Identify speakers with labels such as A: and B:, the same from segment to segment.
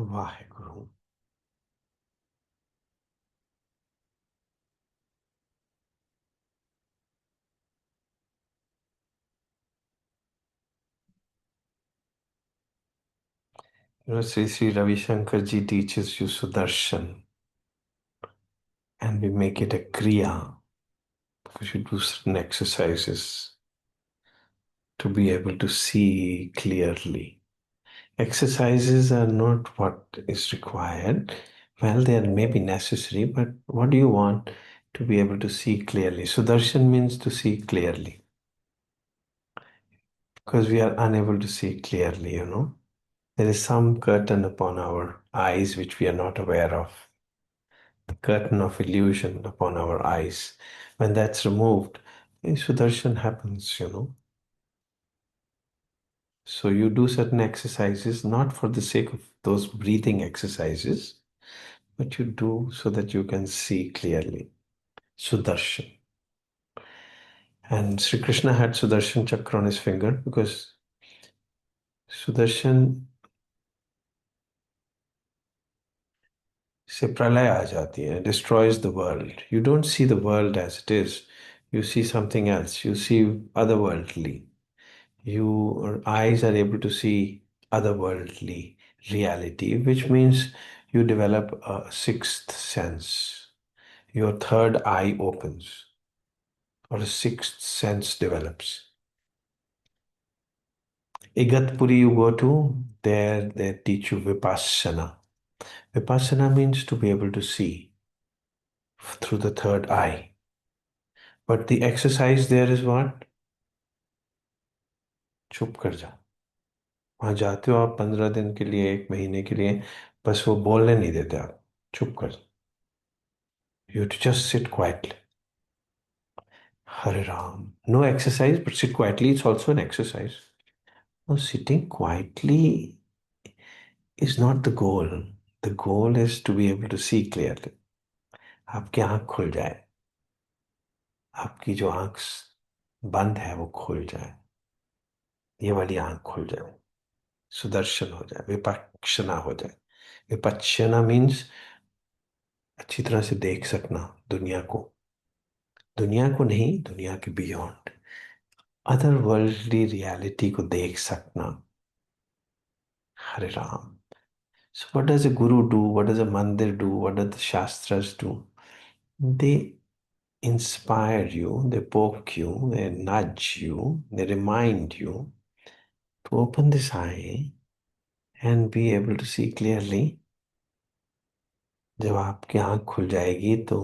A: Waheguru. Sri Ravi Shankar ji teaches you Sudarshan, and we make it a Kriya because you do certain exercises to be able to see clearly. Exercises are not what is required. Well, they are maybe necessary, but what do you want to be able to see clearly? Sudarshan means to see clearly because we are unable to see clearly. There is some curtain upon our eyes which we are not aware of. The curtain of illusion upon our eyes. When that's removed, Sudarshan happens. So you do certain exercises not for the sake of those breathing exercises, but you do so that you can see clearly. Sudarshan. And Sri Krishna had Sudarshan Chakra on his finger because Sudarshan से प्रलय आ जाती है, destroys the world. You don't see the world as it is. You see something else. You see otherworldly. Your eyes are able to see otherworldly reality, which means you develop a sixth sense. Your third eye opens, or a sixth sense develops. Igatpuri you go to, there they teach you Vipassana. Vipassana means to be able to see through the third eye. But the exercise there is what? चुप कर जाओ। वहां जाते हो आप 15 दिन के लिए, 1 महीने के लिए, बस वो बोलने नहीं देते आप। चुप कर। You have to just sit quietly. Hare Ram. No exercise, but sit quietly. It's also an exercise. No, sitting quietly is not the goal. The goal is to be able to see clearly. आपकी आंख खुल जाए, आपकी जो आंख बंद है वो खुल जाए, ये वाली आंख खुल जाए, सुदर्शन हो जाए, विपक्षना हो जाए। विपक्षना मीन्स अच्छी तरह से देख सकना दुनिया को। दुनिया को नहीं, दुनिया के बियॉन्ड अदर वर्ल्डली रियलिटी को देख सकना। हरे Ram. So what does a guru do? What does a mandir do? What do the shastras do? They inspire you, they poke you, they nudge you, they remind you to open this eye and be able to see clearly. जब आपकी आंख खुल जाएगी तो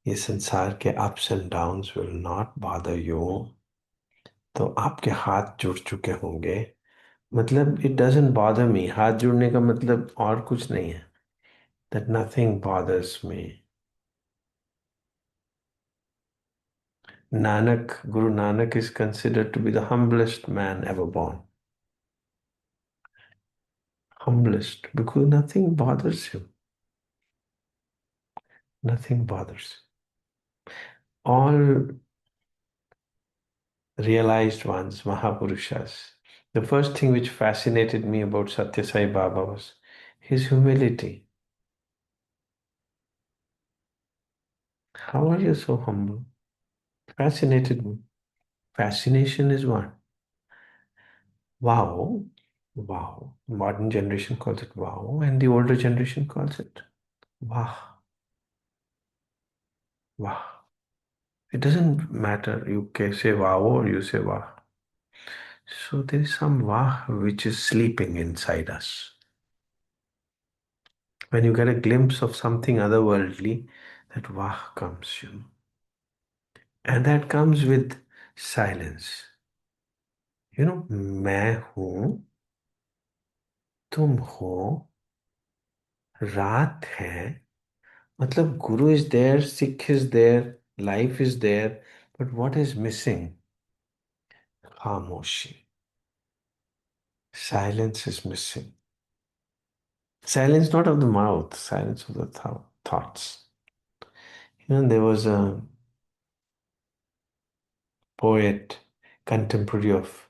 A: ये संसार के ups and downs will not bother you. तो आपके हाथ जुड़ चुके होंगे। मतलब it doesn't bother me. हाथ जुड़ने का मतलब और कुछ नहीं है। That nothing bothers me. Nanak, Guru Nanak is considered to be the humblest man ever born. Humblest, because nothing bothers him. Nothing bothers. All realized ones, Mahapurushas. The first thing which fascinated me about Satya Sai Baba was his humility. How are you so humble? Fascinated me. Fascination is what? Wow. Wow. Modern generation calls it wow, and the older generation calls it wow. Wow. It doesn't matter. You can say wow or you say wow. So there is some wow which is sleeping inside us. When you get a glimpse of something otherworldly, that wow comes. And that comes with silence. मैं हूं, तुम हो, रात है। मतलब Guru is there, Sikh is there, life is there, but what is missing? Khamoshi. Silence is missing. Silence not of the mouth, silence of the thoughts. There was a poet, contemporary of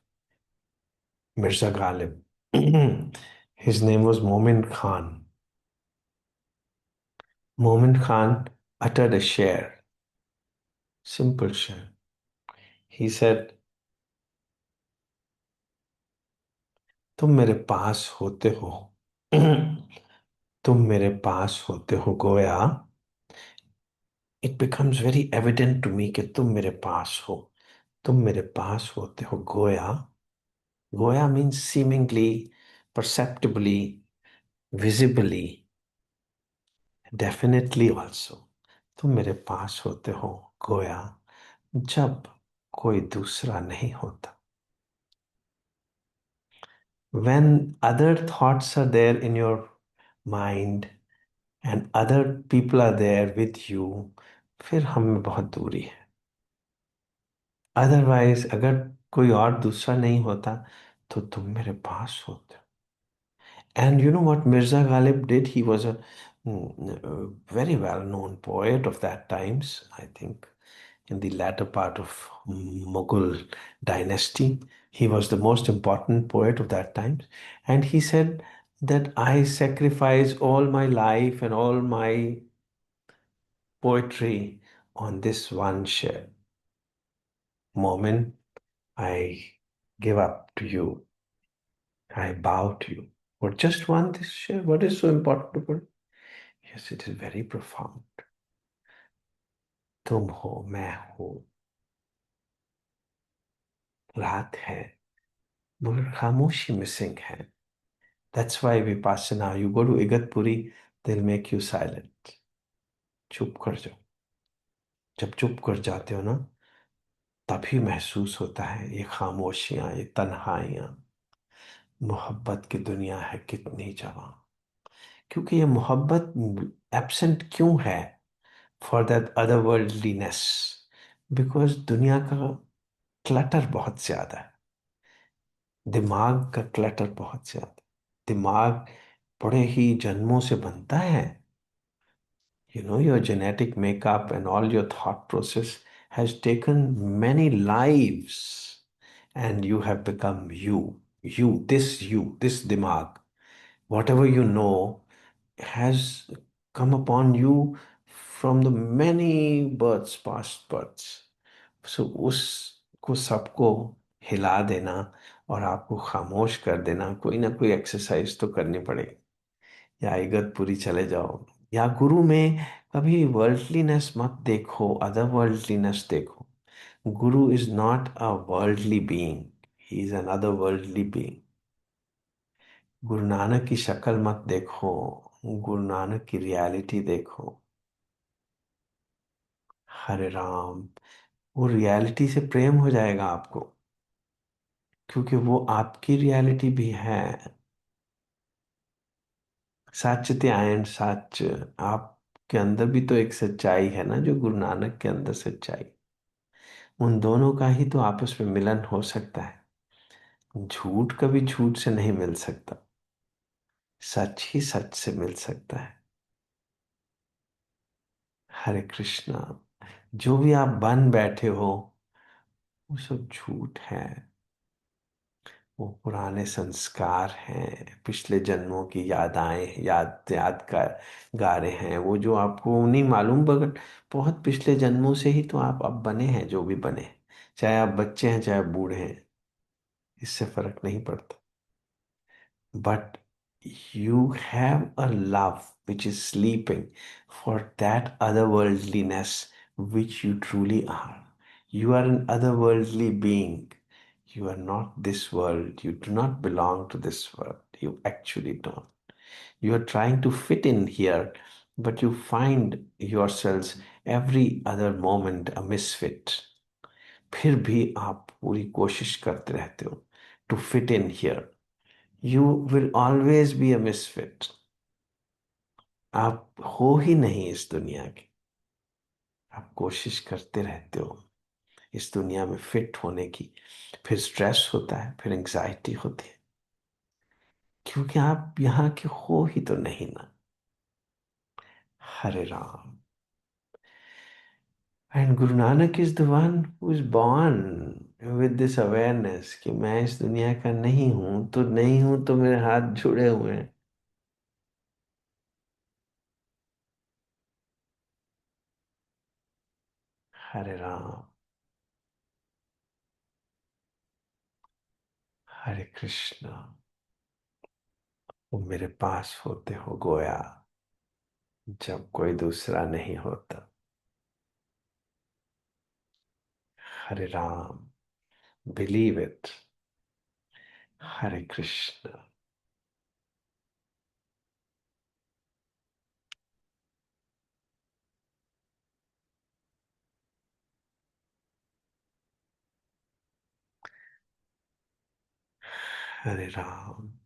A: Mirza Ghalib. His name was Momin Khan. Momin Khan uttered a share, simple share. He said, तुम मेरे पास होते हो तुम मेरे पास होते हो गोया. It becomes very evident to me कि तुम मेरे पास हो. तुम मेरे पास होते हो गोया. गोया means seemingly, perceptibly, visibly, definitely also. तुम मेरे पास होते हो गोया जब कोई दूसरा नहीं होता. When other thoughts are there in your mind and other people are there with you, फिर हम में बहुत दूरी है. अदरवाइज अगर कोई और दूसरा नहीं होता तो तुम मेरे पास होते. And you know what Mirza Ghalib did? He was a very well-known poet of that times, I think, in the latter part of Mughal dynasty. He was the most important poet of that time. And he said that I sacrifice all my life and all my poetry on this one share. Moment, I give up to you. I bow to you. For just one this share, what is so important to put? Yes, it is very profound. तुम हो मैं हूँ रात है मगर खामोशी missing है. That's why Vipassana, you go to Igatpuri, they'll make you silent. चुप कर जाओ. जब चुप कर जाते हो ना तभी महसूस होता है ये खामोशियां ये तन्हाइयां मोहब्बत की दुनिया है कितनी जवां. क्योंकि ये मोहब्बत एब्सेंट क्यों है फॉर दैट अदरवर्ल्डलीनेस. बिकॉज दुनिया का क्लटर बहुत ज्यादा है. दिमाग का क्लटर बहुत ज्यादा. दिमाग बड़े ही जन्मों से बनता है. Your genetic makeup and all your thought process has taken many lives and you have become you. You, this dimag. Whatever you know has come upon you from the many births, past births. So उसको सबको हिला देना और आपको खामोश कर देना कोई ना कोई एक्सरसाइज तो करनी पड़ेगी. या इगतपुरी चले जाओ या गुरु में कभी वर्ल्डलीनेस मत देखो अदर वर्ल्डलीनेस देखो. गुरु is not a worldly being. He is an other worldly being. Guru Nanak की शक्ल मत देखो. गुरु नानक की रियलिटी देखो. हरे राम. वो रियलिटी से प्रेम हो जाएगा आपको क्योंकि वो आपकी रियलिटी भी है. सच त्यायन सच. आपके अंदर भी तो एक सच्चाई है ना जो गुरु नानक के अंदर सच्चाई. उन दोनों का ही तो आपस में मिलन हो सकता है. झूठ कभी झूठ से नहीं मिल सकता. सच ही सच से मिल सकता है. हरे कृष्णा. जो भी आप बन बैठे हो वो सब झूठ है. वो पुराने संस्कार हैं पिछले जन्मों की यादाएं याद याद का गारे हैं वो जो आपको नहीं मालूम मगर बहुत पिछले जन्मों से ही तो आप अब बने हैं जो भी बने. चाहे आप बच्चे हैं चाहे आप बूढ़े हैं इससे फर्क नहीं पड़ता. But you have a love which is sleeping for that otherworldliness which you truly are. You are an otherworldly being. You are not this world. You do not belong to this world. You actually don't. You are trying to fit in here, but you find yourselves every other moment a misfit. फिर भी आप पूरी कोशिश करते रहते हो to fit in here. You will always be a misfit. आप हो ही नहीं इस दुनिया के. आप कोशिश करते रहते हो इस दुनिया में फिट होने की. फिर स्ट्रेस होता है फिर एंजाइटी होती है क्योंकि आप यहाँ के हो ही तो नहीं ना. हरे Ram. And Guru Nanak is the one who is born with this awareness कि मैं इस दुनिया का नहीं हूं, तो नहीं हूं तो मेरे हाथ जुड़े हुए हैं। हरे राम, हरे कृष्ण। वो मेरे पास होते हो गोया, जब कोई दूसरा नहीं होता। Hare Ram, believe it. हरे कृष्ण। हरे राम।